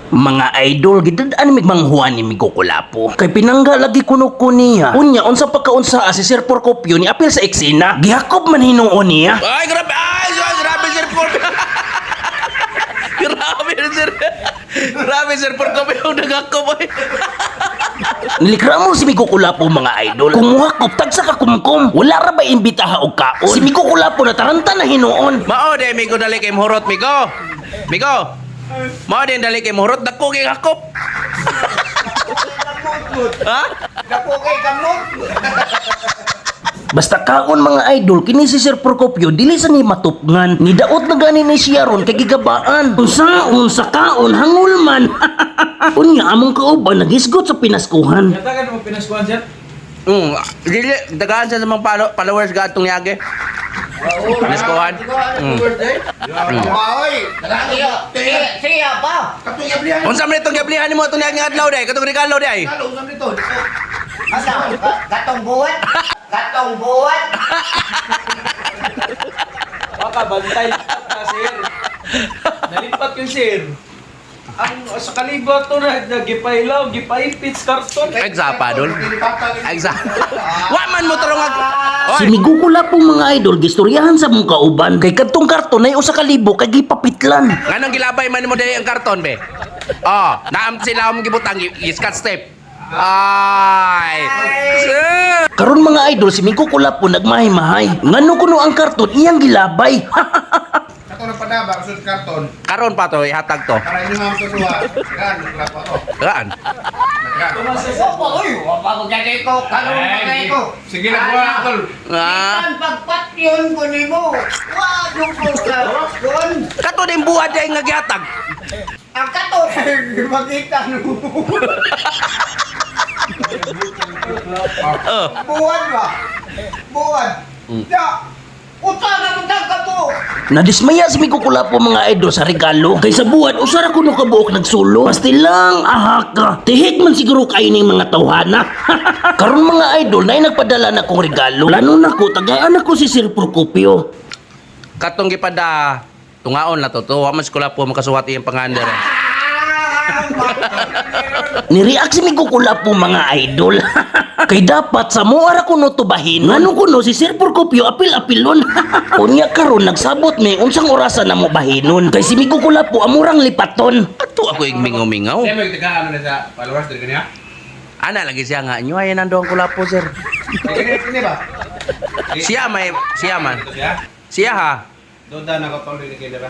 Mga idol, gidadaan mig manghuan ni Migo Kulapo. Kay pinangga lagi kuno ko niya. Unya, unsa pagkaunsa si Sir Porcopio ni apil sa eksena. Gihakob man hinuon niya. Ay, grabe! Ay, grabe, Sir Porcopio! Grabe, Sir! Grabe, Sir Porcopio! Nagakop, ay! Nilikra mo si Migo Kulapo mga idol. Kumuhakop, tagsa ka kumkum. Wala ra ba imbitaha o kaon? Si Migo Kulapo na taranta na hinuon. Mao de, Migo, dali kay Muhurot, Migo! Migo! Mao din, dali kay Muhurot, dako kay hakop! Ha? Dako kay kamot. Basta kaon mga idol, kini si Sir Porcopio dili sa ni matupngan. Ni daot na gani ni siya ron kay gigabaan. Unsa kaon hangul man. Unya among kauban nagisgot sa pinaskuhan. Katagan mo pinaskuhan siya? Dili, dagaan sa mga followers ga atong yage. Pinaskuhan. Oy, siya pa. Katong yablihan. Unsa man itong gablihan nimo atong yage adlaw day, katong regalo day. Kalo usam dito. Asa? Gatong buwan? Gatong buwan? Baka bantay ka, sir. Nalipat yung sir. Ang sa kalibot to na gipailaw, gipaipits karton. Exapa dol. Exapa. Wa man mo tarong Si Migo Kulapo mga idol gistoryahan sa mong kauban kay kadtong karton ay usa ka libo kay gipapitlan. Nganong gilabay man mo day ang karton be? Oh, naam sila ang gibutang iskat step. Ay. Sir. Karon mga idol si Migo Kulapo nagmahay-mahay. Ngano kuno ang karton iyang gilabay. Kato na padaba kusog karton. Karon pa to ihatag to. Para inyo nga tusuwa. Kan, klapa to. Gaan. Opo, oy, wapa ko gagay ko. Kalo gagay ko. Sige na buwan, tol. Ah. Ikan pagpatyon ko nimo. Wado ko sa doon. Kato din buwad day nga gihatag. Ang kato, magkita mo. Buwan ba? Buwan. Ya, utara mo ka mo. Nadismaya si Migo Kulapo mga idol sa regalo. Kay sa buwan usara kuno ka buok nagsulo. Basti lang ahaka. Tihik man siguro kay ning mga tawhana. Karon mga idol nay nagpadala na kong regalo. Lano na ko tagaan ako si Sir Porcopio. Katong gipada tungaon na to. Wa man skula po makasuwat iyang pangander. Nireact si Migo Kulapo mga idol. Kay dapat sa moara kuno tubahin. Ngano kuno si Sir Porcopio apil-apilon. Unya karon nagsabot may unsang orasan na mo bahinon. Kay si Migo Kulapo amurang lipaton. Ato ako yung mingaw-mingaw. Saya may tagaan na sa followers dari kanya. Ana lagi siya nga nyo ay nandoon ko lapo sir. Ini ba? Siya man. Ito siya. Siya ha. Doda na ko tol ni kaya ba?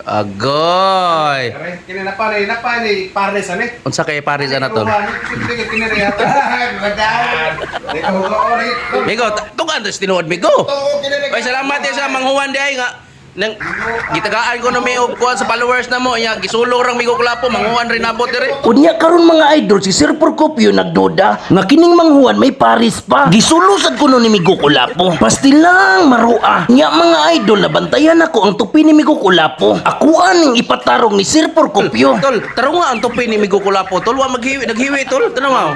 Agoy. Kare kini napa ni pares ani. Unsa kay Paris ana to? Sige kini ri ata. Madaan. Deko ko ori. Migo, tugan to tinuod migo. To kini ri. Ay salamat din sa manghuwan di ay nga. Nang gitagaan ko na may kuan sa followers na mo nya gisulong rang migo kulapo manghuwan rin abot diri. Unya karon mga idol si Sir Porcopio nagduda nga kining manghuwan may Paris pa. Gisulusad kuno ni Migo Kulapo. Basti lang marua. Nya mga idol nabantayan ako ang tupi ni Migo Kulapo. Akuan ning ipatarong ni Sir Porcopio. Tol, taro nga ang tupi ni migo kulapo tol wa naghiwi tol. Tanaw mo.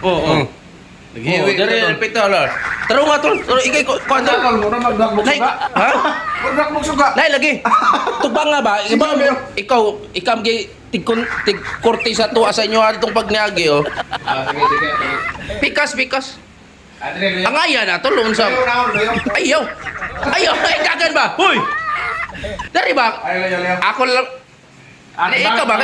Oo. Naghiwi diri pito lor. Taro nga tol. Ikay ko tol. Tol mo na magdakbog Nay, suga. ha? Magdakbog suga. Nay lagi. Tubang nga ba? Ikaw ikam gi tig korte sa tuwa sa inyo atong pagniagi oh. Sige. Pikas. Adre Ang aya na tol unsa? Ayaw. Ay kagan ba? Hoy. Dari ba? Ayo. Ako lang. Ikaw ba?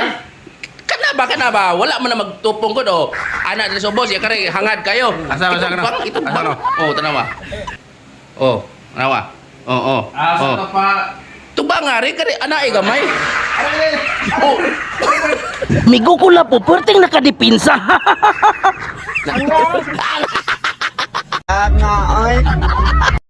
Kana ba? Wala man na magtupong ko do. Anak ni Sobos, ya kare hangad kayo. Asa ka na? Ito Asa bang? no? Oh, tanawa. Oh, tanawa. Oh. Asa ka pa? Tubang nga rin kare anak ay gamay. Oh. Migo Kulapo perting nakadipinsa.